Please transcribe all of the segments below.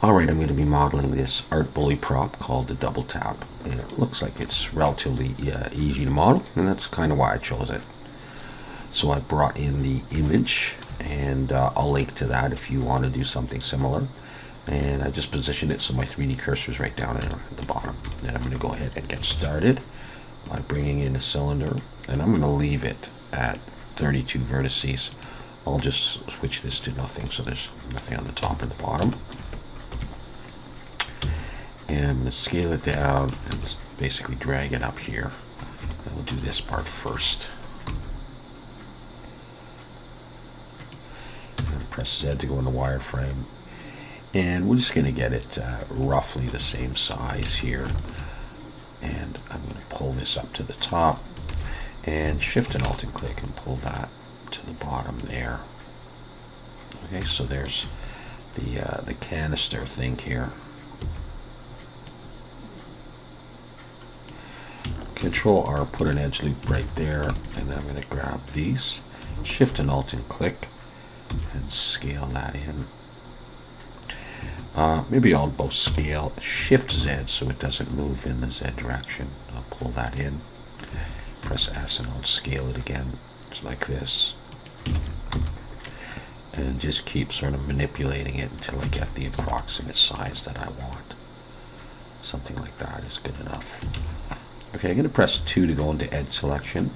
Alright, I'm going to be modeling this art bully prop called the double tap. And it looks like it's relatively easy to model, and that's kind of why I chose it. So I brought in the image, and I'll link to that if you want to do something similar. And I just positioned it so my 3D cursor is right down there at the bottom. And I'm going to go ahead and get started by bringing in a cylinder, and I'm going to leave it at 32 vertices. I'll just switch this to nothing, so there's nothing on the top or the bottom. And I'm going to scale it down and just basically drag it up here. And we'll do this part first. And press Z to go in the wireframe. And we're just going to get it roughly the same size here. And I'm going to pull this up to the top. And Shift and Alt and click and pull that to the bottom there. Okay, so there's the canister thing here. Control R, put an edge loop right there, and then I'm going to grab these, Shift and Alt and click, and scale that in. Maybe I'll both scale Shift Z so it doesn't move in the Z direction. I'll pull that in, press S, and I'll scale it again, just like this. And just keep sort of manipulating it until I get the approximate size that I want. Something like that is good enough. Okay, I'm going to press 2 to go into edge selection,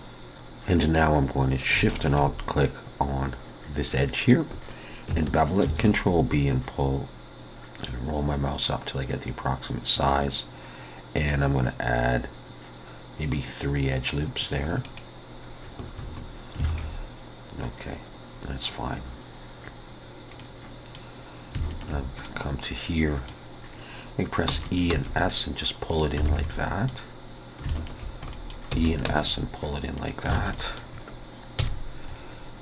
and now I'm going to Shift and Alt click on this edge here and bevel it, Control B and pull, and roll my mouse up till I get the approximate size. And I'm going to add maybe 3 edge loops there. Okay, that's fine. I'll come to here, I press E and S and just pull it in like that. E and S and pull it in like that.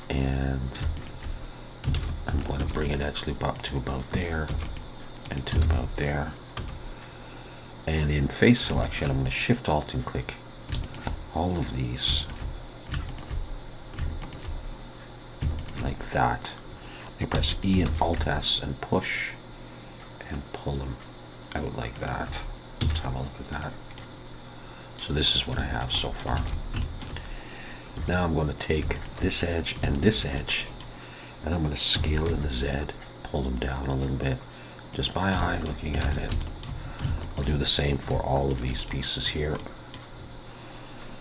And I'm going to bring an edge loop up to about there and to about there. And in face selection, I'm going to Shift Alt and click all of these like that. I press E and Alt S and push and pull them out like that. Let's have a look at that. So this is what I have so far. Now I'm going to take this edge and this edge, and I'm going to scale in the Z, pull them down a little bit, just by eye looking at it. I'll do the same for all of these pieces here.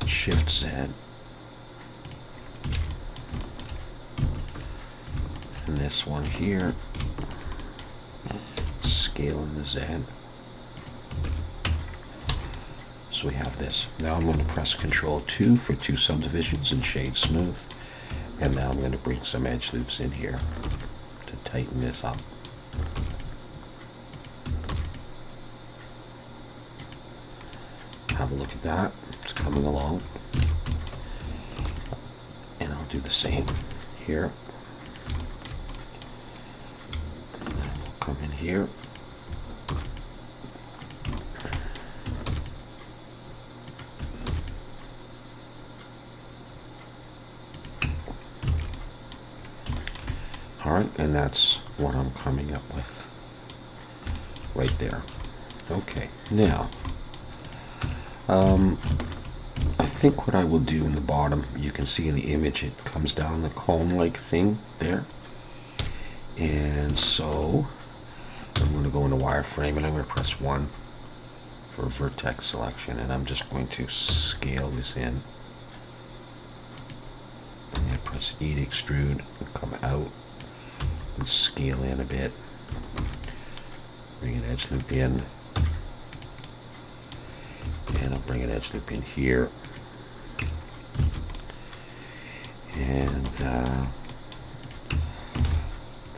Shift Z. And this one here, scale in the Z. So we have this. Now I'm going to press Control 2 for 2 subdivisions and shade smooth. And now I'm going to bring some edge loops in here to tighten this up. Have a look at that. It's coming along. And I'll do the same here. And then we'll come in here. Alright, and that's what I'm coming up with right there. Okay, now I think what I will do in the bottom, you can see in the image it comes down the cone-like thing there. And so I'm going to go into wireframe and I'm going to press 1 for vertex selection, and I'm just going to scale this in. And then press E to extrude and come out. And scale in a bit, bring an edge loop in, and I'll bring an edge loop in here, and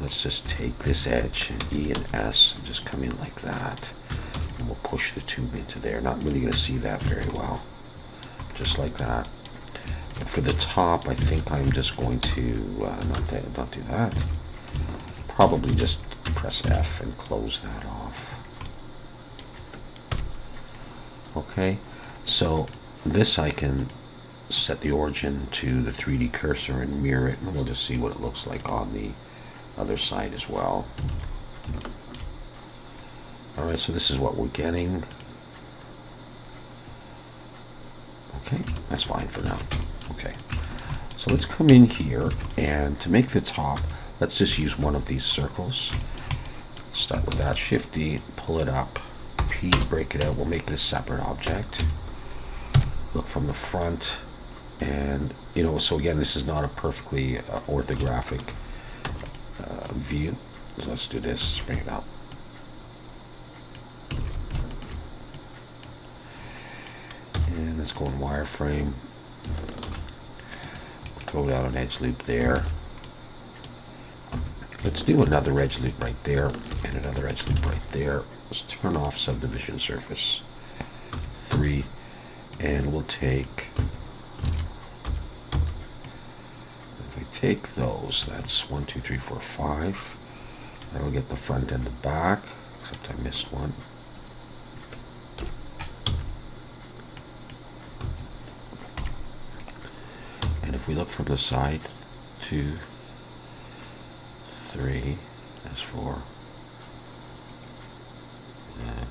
let's just take this edge and E and S and just come in like that, and we'll push the tube into there. Not really going to see that very well, just like that. And for the top, I think I'm just going to not do that. Probably just press F and close that off. Okay, so this I can set the origin to the 3D cursor and mirror it, and we'll just see what it looks like on the other side as well. Alright, so this is what we're getting. Okay, that's fine for now. Okay, so let's come in here, and to make the top, let's just use one of these circles. Start with that, Shift D, pull it up, P, break it out, we'll make it a separate object. Look from the front, and you know, so again, this is not a perfectly orthographic view. So let's do this, let's bring it up. And let's go in wireframe. Throw down an edge loop there. Let's do another edge loop right there and another edge loop right there. Let's turn off subdivision surface 3, and we'll take, if I take those, that's 1, 2, 3, 4, 5. That'll get the front and the back, except I missed one. And if we look from the side, 2, 3, that's 4.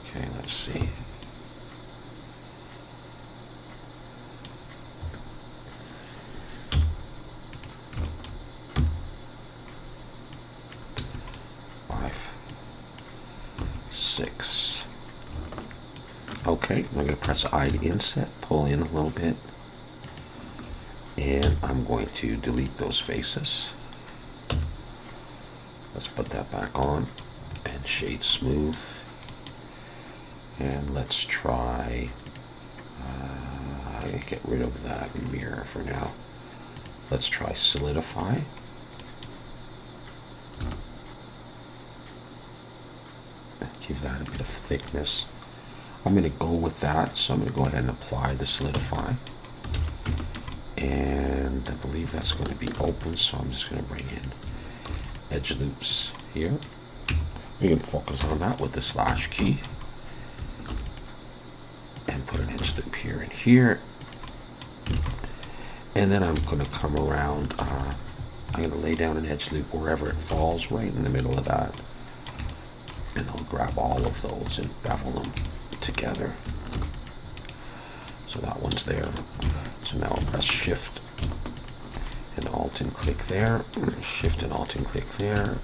Okay, let's see. Okay, I'm going to press I to inset, pull in a little bit, and I'm going to delete those faces. Let's put that back on and shade smooth, and let's try get rid of that mirror for now. Let's try solidify. Give that a bit of thickness. I'm going to go with that, so I'm going to go ahead and apply the solidify. And I believe that's going to be open, so I'm just going to bring in edge loops here. We can focus on that with the slash key. And put an edge loop here and here. And then I'm going to come around, I'm going to lay down an edge loop wherever it falls, right in the middle of that. And I'll grab all of those and bevel them together. So that one's there. So now I'll press Shift and Alt and click there. Shift and Alt and click there.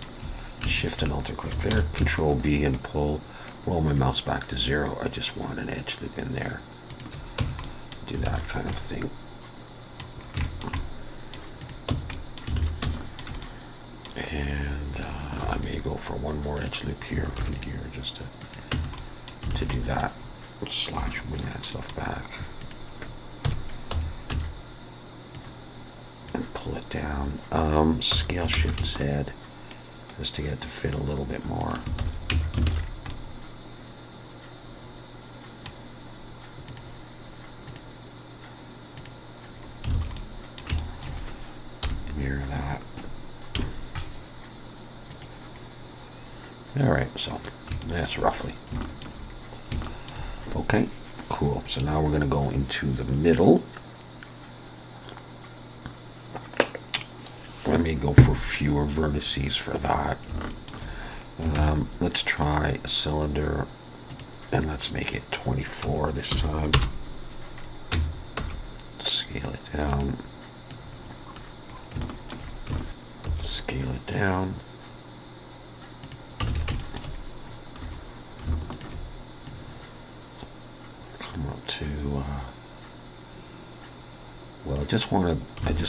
Shift and Alt and click there. Control B and pull. Roll my mouse back to 0. I just want an edge loop in there. Do that kind of thing. And I may go for one more edge loop here and here just to do that. Slash, bring that stuff back. And pull it down. Scale Shift Z just to get it to fit a little bit more. Mirror that. Alright, so that's roughly. Okay, cool. So now we're going to go into the middle. Let me go for fewer vertices for that. Let's try a cylinder, and let's make it 24 this time. Scale it down. Scale it down. Come up to well, I just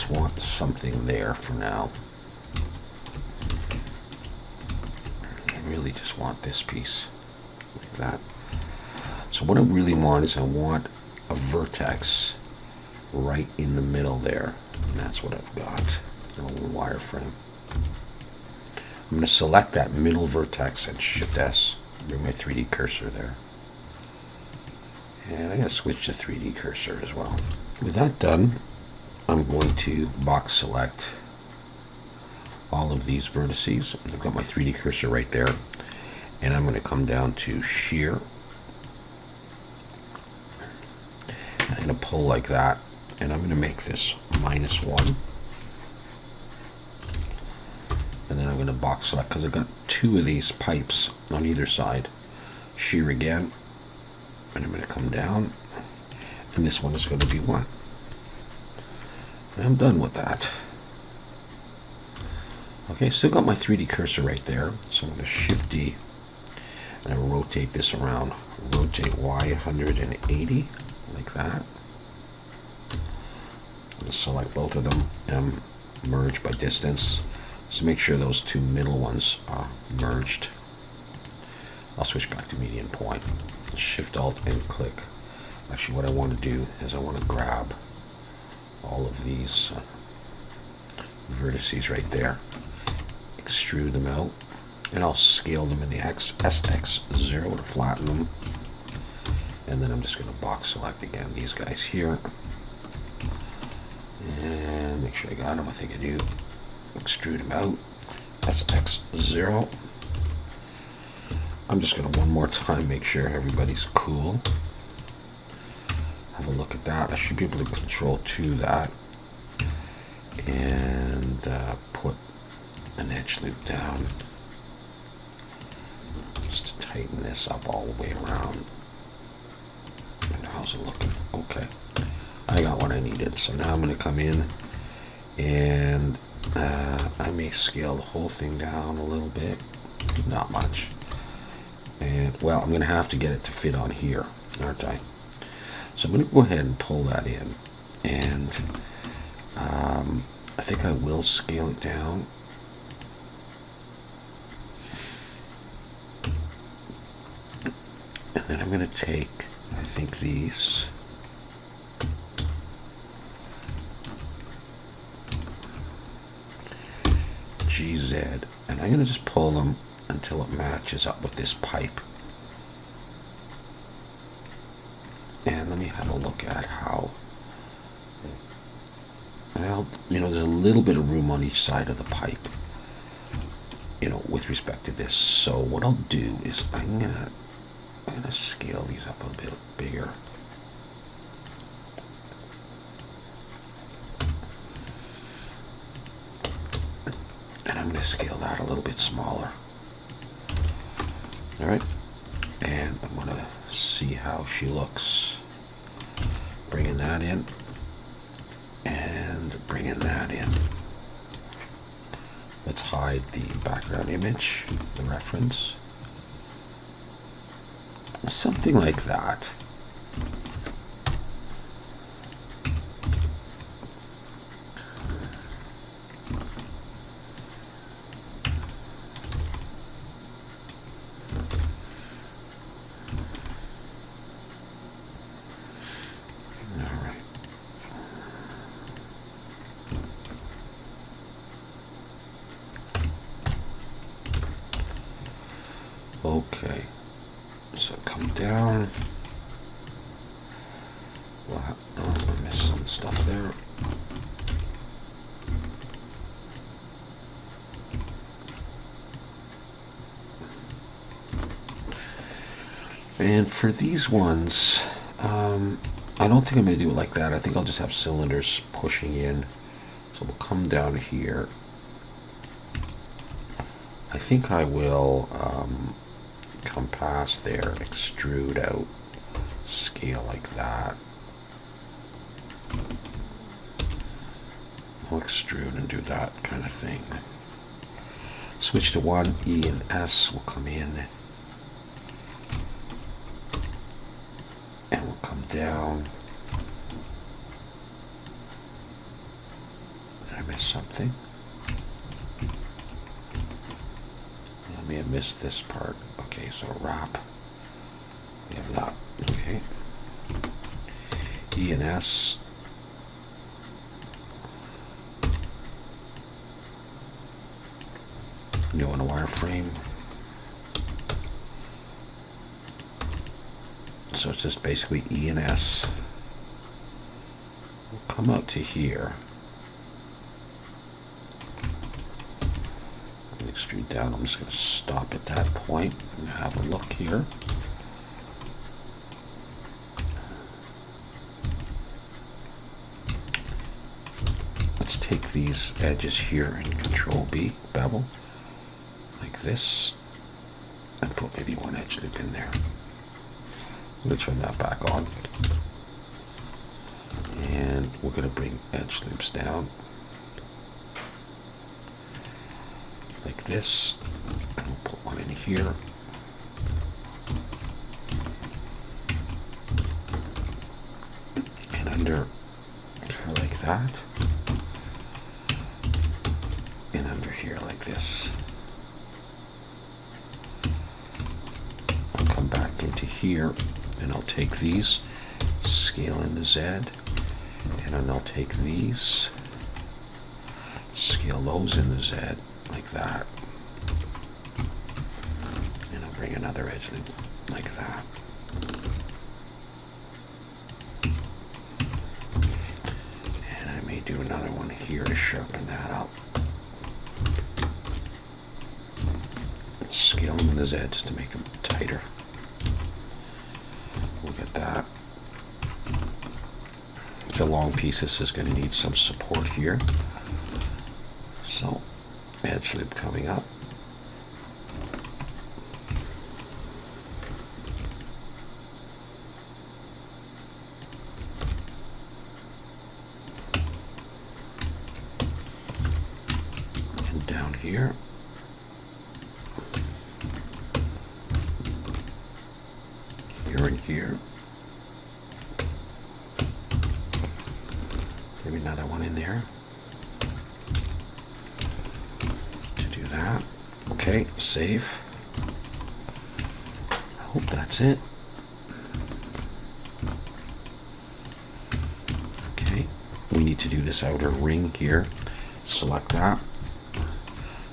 want something there for now. I really just want this piece like that. So what I really want is I want a vertex right in the middle there, and that's what I've got. A little wireframe. I'm going to select that middle vertex and Shift S. Bring my 3D cursor there. And I'm going to switch to 3D cursor as well. With that done, I'm going to box select all of these vertices. I've got my 3D cursor right there. And I'm going to come down to shear. And I'm going to pull like that. And I'm going to make this -1. And then I'm going to box select because I've got 2 of these pipes on either side. shear again, and I'm going to come down, and this one is going to be 1. And I'm done with that. Okay, still got my 3D cursor right there, so I'm going to Shift D, and I rotate this around. Rotate Y 180, like that. I'm going to select both of them and merge by distance. So make sure those 2 middle ones are merged. I'll switch back to median point. Shift Alt and click. Actually, what I want to do is I want to grab all of these vertices right there, extrude them out, and I'll scale them in the SX0 to flatten them. And then I'm just going to box select again these guys here. And make sure I got them. I think I do. Extrude them out. SX0. I'm just going to one more time make sure everybody's cool. Have a look at that. I should be able to control to that. And put an edge loop down. Just to tighten this up all the way around. And how's it looking? Okay. I got what I needed. So now I'm going to come in and I may scale the whole thing down a little bit. Not much. And well, I'm going to have to get it to fit on here, aren't I? So I'm going to go ahead and pull that in. And I think I will scale it down. And then I'm going to take, I think, these. GZ, and I'm going to just pull them until it matches up with this pipe. And let me have a look at how, well, you know, there's a little bit of room on each side of the pipe, you know, with respect to this. So what I'll do is I'm gonna scale these up a bit bigger. And I'm going to scale that a little bit smaller. All right. And I'm going to see how she looks. Bringing that in. And bringing that in. Let's hide the background image, the reference. Something like that. Okay, so come down. Well, I missed some stuff there. And for these ones, I don't think I'm going to do it like that. I think I'll just have cylinders pushing in. So we'll come down here. I think I will come past there, extrude out, scale like that. I'll extrude and do that kind of thing. Switch to 1, E and S will come in. And we'll come down. Did I miss something? I may have missed this part. Okay, so wrap. We have that. Okay. E and S. New on a wireframe. So it's just basically E and S. We'll come out to here. Extrude down. I'm just going to stop at that point and have a look here. Let's take these edges here and Control B, bevel, like this, and put maybe one edge loop in there. I'm going to turn that back on. And we're going to bring edge loops down. Like this. And we'll put one in here. And under here like that. And under here like this. I'll come back into here and I'll take these, scale in the Z, and then I'll take these, scale those in the Z like that. And I'll bring another edge loop like that. And I may do another one here to sharpen that up. Scale them in the Z just to make them tighter. Look at that. It's a long piece. This is going to need some support here. So, edge loop coming up. And down here. Here and here. Maybe another one in there to do that. Okay, save. I hope that's it. Okay, we need to do this outer ring here. Select that.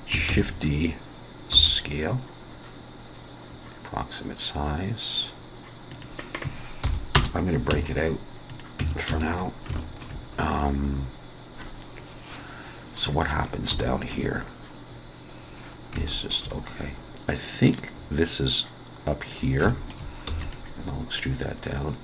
Shift D, scale, approximate size. I'm going to break it out for now. So what happens down here is just, okay, I think this is up here, and I'll extrude that down.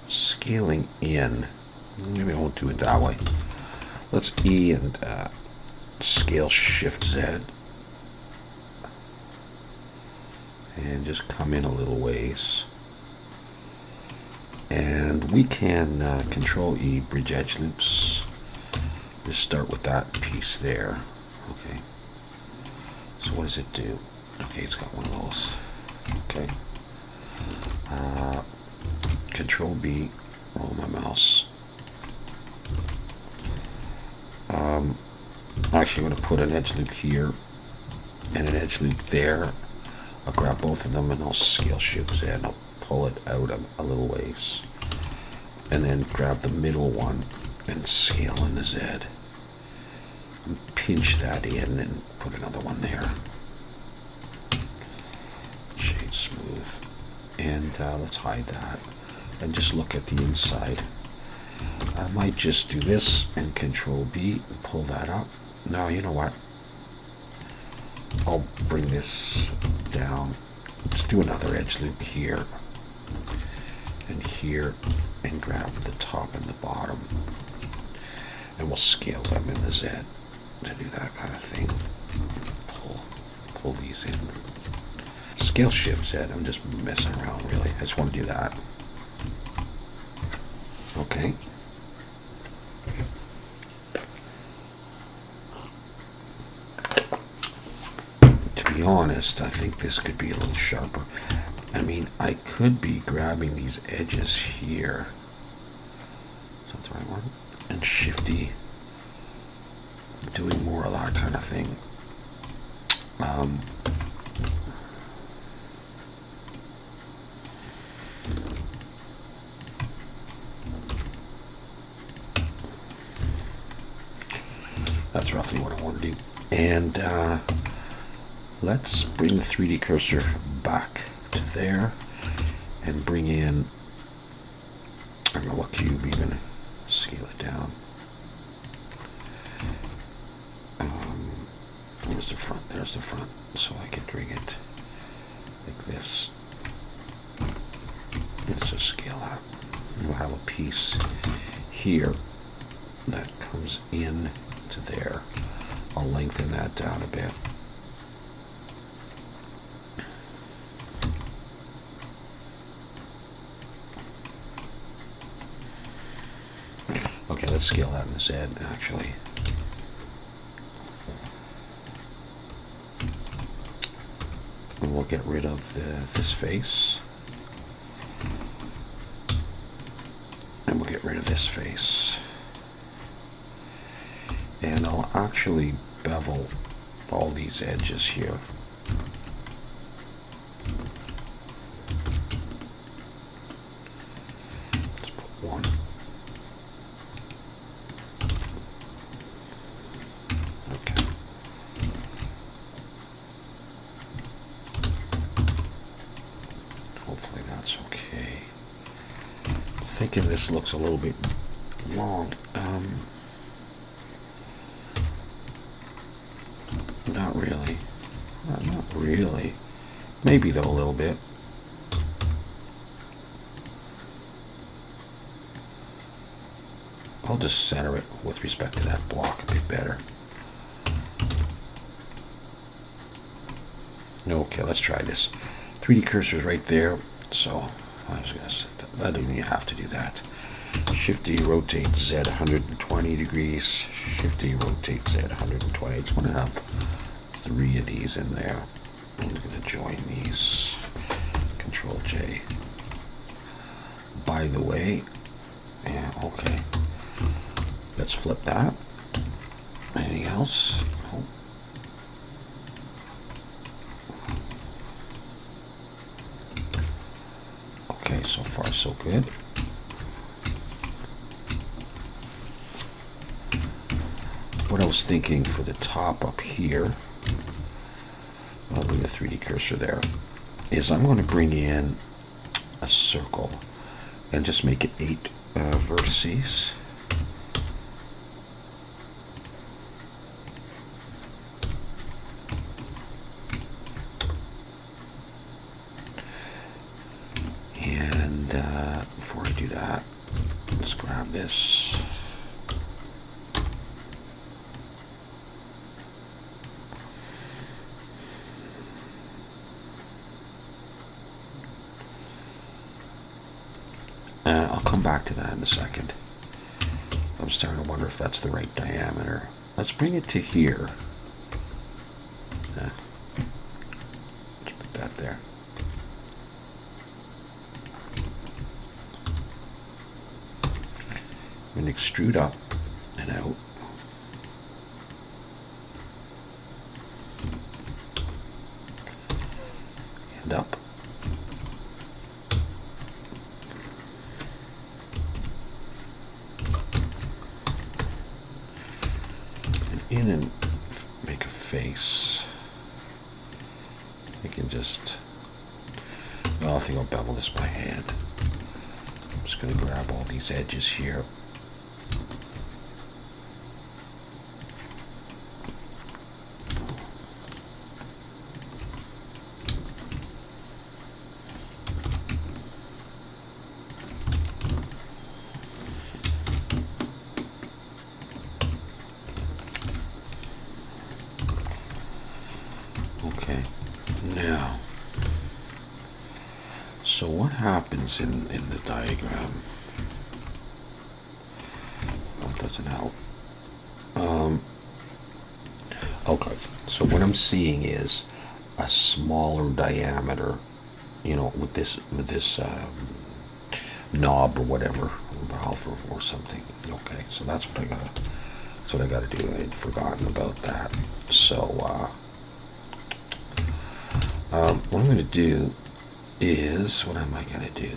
Scaling in, maybe I won't do it that way. Let's E and scale Shift Z and just come in a little ways. And we can Control E, bridge edge loops. Just start with that piece there. Okay. So what does it do? Okay, it's got one of those. Okay. Control B, roll my mouse. Actually, I'm going to put an edge loop here and an edge loop there. I'll grab both of them and I'll scale Shift Z and I'll pull it out a little ways. And then grab the middle one and scale in the Z. And pinch that in and put another one there. Shade smooth. And let's hide that. And just look at the inside. I might just do this and Control B and pull that up. No, you know what? I'll bring this down. Let's do another edge loop here and here and grab the top and the bottom. And we'll scale them in the Z to do that kind of thing. Pull these in. Scale Shift Z. I'm just messing around really. I just want to do that. Okay. To be honest, I think this could be a little sharper. I mean, I could be grabbing these edges here. Is that the right one? And Shifty. Doing more of that kind of thing. That's roughly what I want to do. And let's bring the 3D cursor back to there and bring in, I don't know what cube even, scale it down. Where's the front? There's the front. So I can bring it like this. Let's just scale out. You'll have a piece here that comes in to there. I'll lengthen that down a bit. Okay, let's scale that in the Z actually. And we'll get rid of this face. And we'll get rid of this face. And I'll actually bevel all these edges here. Let's put one. Okay. Hopefully that's okay. Thinking this looks a little bit long. Not really. Not really. Maybe though a little bit. I'll just center it with respect to that block a bit better. Okay, let's try this. 3D cursor's right there, so I was gonna set that. I don't even have to do that. Shift D, rotate Z 120 degrees. Shift D, rotate Z 120. I just want to have 3 of these in there. I'm going to join these. Control J. By the way, yeah, okay. Let's flip that. Anything else? Oh. Okay, so far so good. What I was thinking for the top up here, I'll bring the 3D cursor there, is I'm going to bring in a circle and just make it 8 vertices. And before I do that, let's grab this. I'll come back to that in a second. I'm starting to wonder if that's the right diameter. Let's bring it to here. Let's put that there. I'm going to extrude up and out. And up. In and make a face. I can just, well, I think I'll bevel this by hand. I'm just going to grab all these edges here. Okay, now, so what happens in the diagram? Well, it doesn't help. Okay, so what I'm seeing is a smaller diameter, you know, with this knob or whatever, valve or something. Okay, so that's what I gotta do. I'd forgotten about that. So what I'm going to do is, what am I going to do?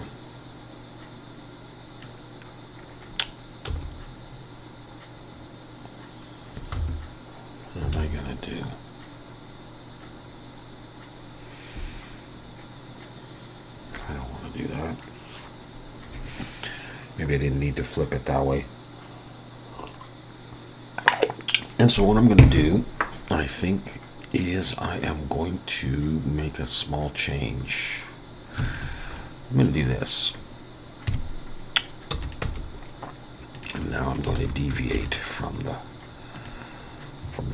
What am I going to do? I don't want to do that. Maybe I didn't need to flip it that way. And so what I'm going to do, I think, is I am going to make a small change. I'm going to do this. now I'm going to deviate from the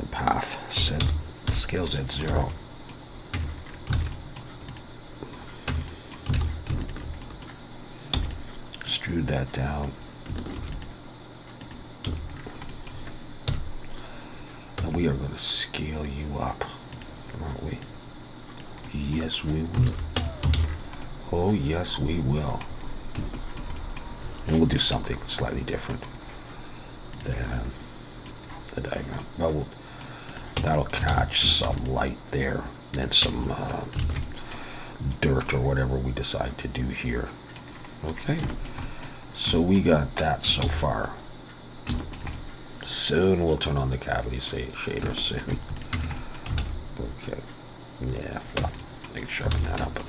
path. Set scales at 0. Extrude that down. And we are going to scale you up, aren't we? Yes, we will. Oh, yes, we will. And we'll do something slightly different than the diagram. Well, that'll catch some light there and some dirt or whatever we decide to do here. Okay, so we got that so far. Soon we'll turn on the cavity shader soon. Okay, yeah, well, I can sharpen that up.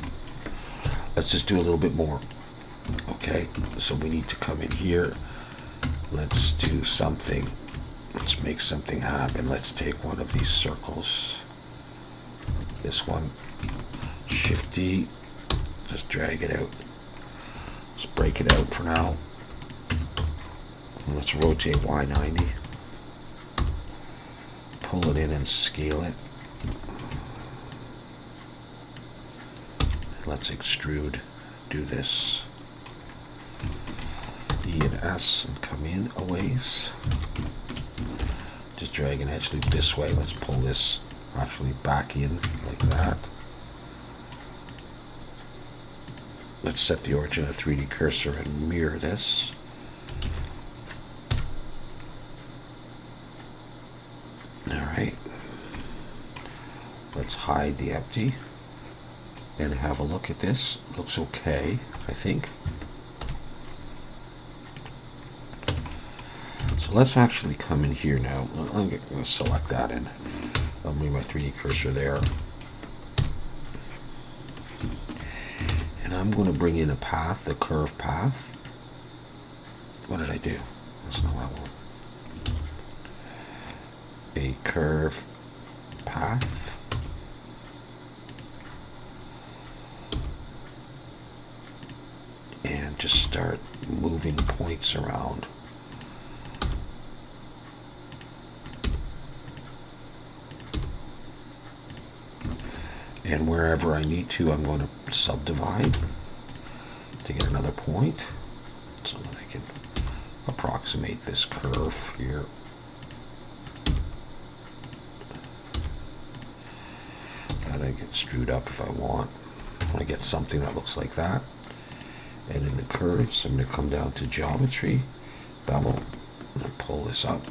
Let's just do a little bit more. Okay, so we need to come in here. Let's do something. Let's make something happen. Let's take one of these circles. This one. Shift D. Just drag it out. Let's break it out for now. Let's rotate Y90. Pull it in and scale it. Let's extrude. Do this. E and S and come in a ways. Just drag an edge loop this way. Let's pull this actually back in like that. Let's set the origin of the 3D cursor and mirror this. Alright. Let's hide the empty and have a look at this. Looks okay, I think. So let's actually come in here now. I'm going to select that and I'll move my 3D cursor there. And I'm going to bring in a path, the curve path. What did I do? That's not what I want. A curve path. And just start moving points around. And wherever I need to, I'm going to subdivide to get another point so that I can approximate this curve here. And I get screwed up if I want. I want to get something that looks like that. And in the curves, I'm going to come down to geometry, bevel, and pull this up.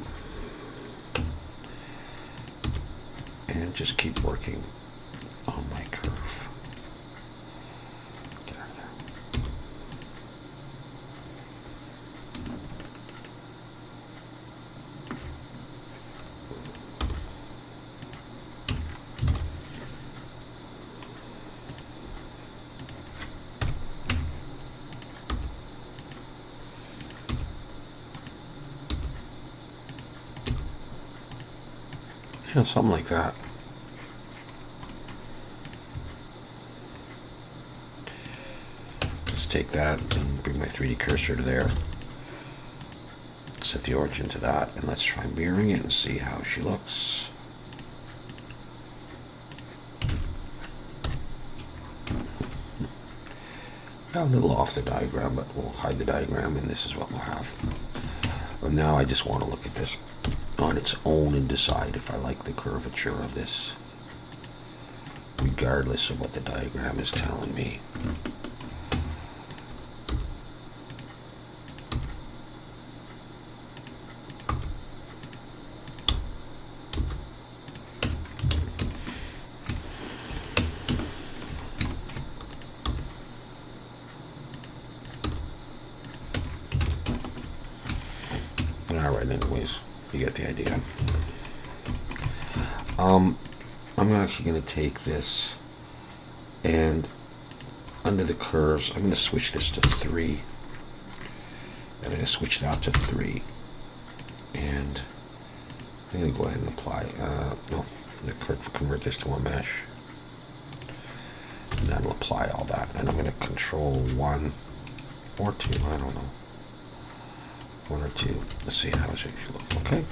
And just keep working on my curve. Get out of there. Yeah, something like that. Take that and bring my 3D cursor to there. Set the origin to that, and let's try mirroring it and see how she looks. A little off the diagram, but we'll hide the diagram, and this is what we'll have. And now I just want to look at this on its own and decide if I like the curvature of this, regardless of what the diagram is telling me. Alright, anyways, you get the idea. I'm actually going to take this and under the curves, I'm going to switch this to 3. I'm going to switch that to 3. And I'm going to go ahead and apply, no, I'm going to convert this to a mesh. And that'll apply all that. And I'm going to control 1 or 2, I don't know. one or two. Let's see how it should look. Okay.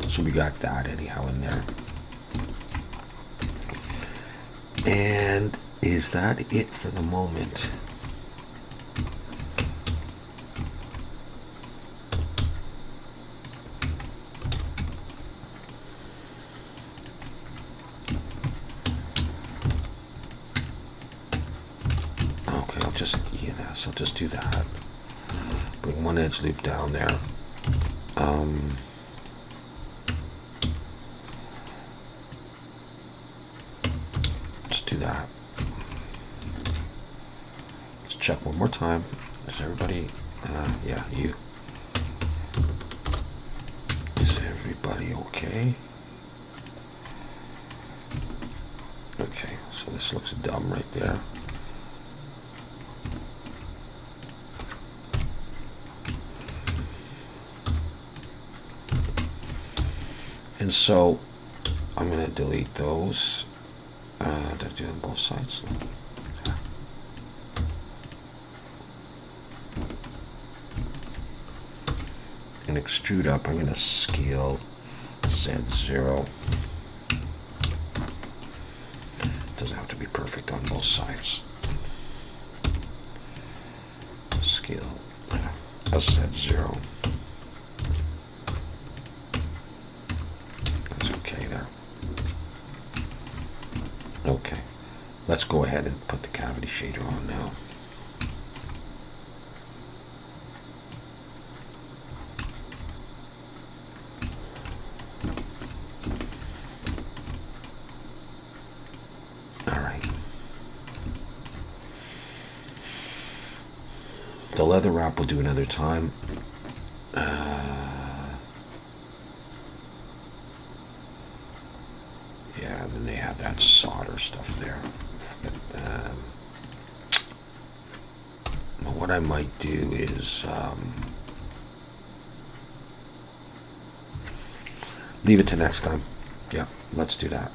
So we got that anyhow in there. And is that it for the moment? Okay, I'll just do that. Bring one edge loop down there. Let's do that. Let's check one more time. Is everybody? Yeah, you. Is everybody okay? Okay, so this looks dumb right there. And so I'm going to delete those. Did I do it on both sides? Yeah. And extrude up, I'm going to scale Z0. Doesn't have to be perfect on both sides. Scale Z0. Okay, let's go ahead and put the cavity shader on now. All right. The leather wrap we'll do another time. Yeah, and then they have that solder stuff there. But what I might do is leave it to next time. Yeah, let's do that.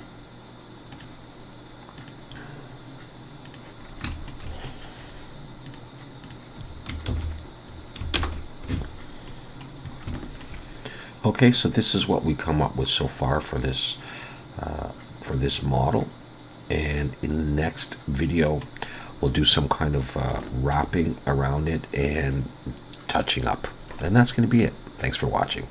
Okay, so this is what we come up with so far for this model, and in the next video we'll do some kind of wrapping around it and touching up, and that's going to be it. Thanks for watching.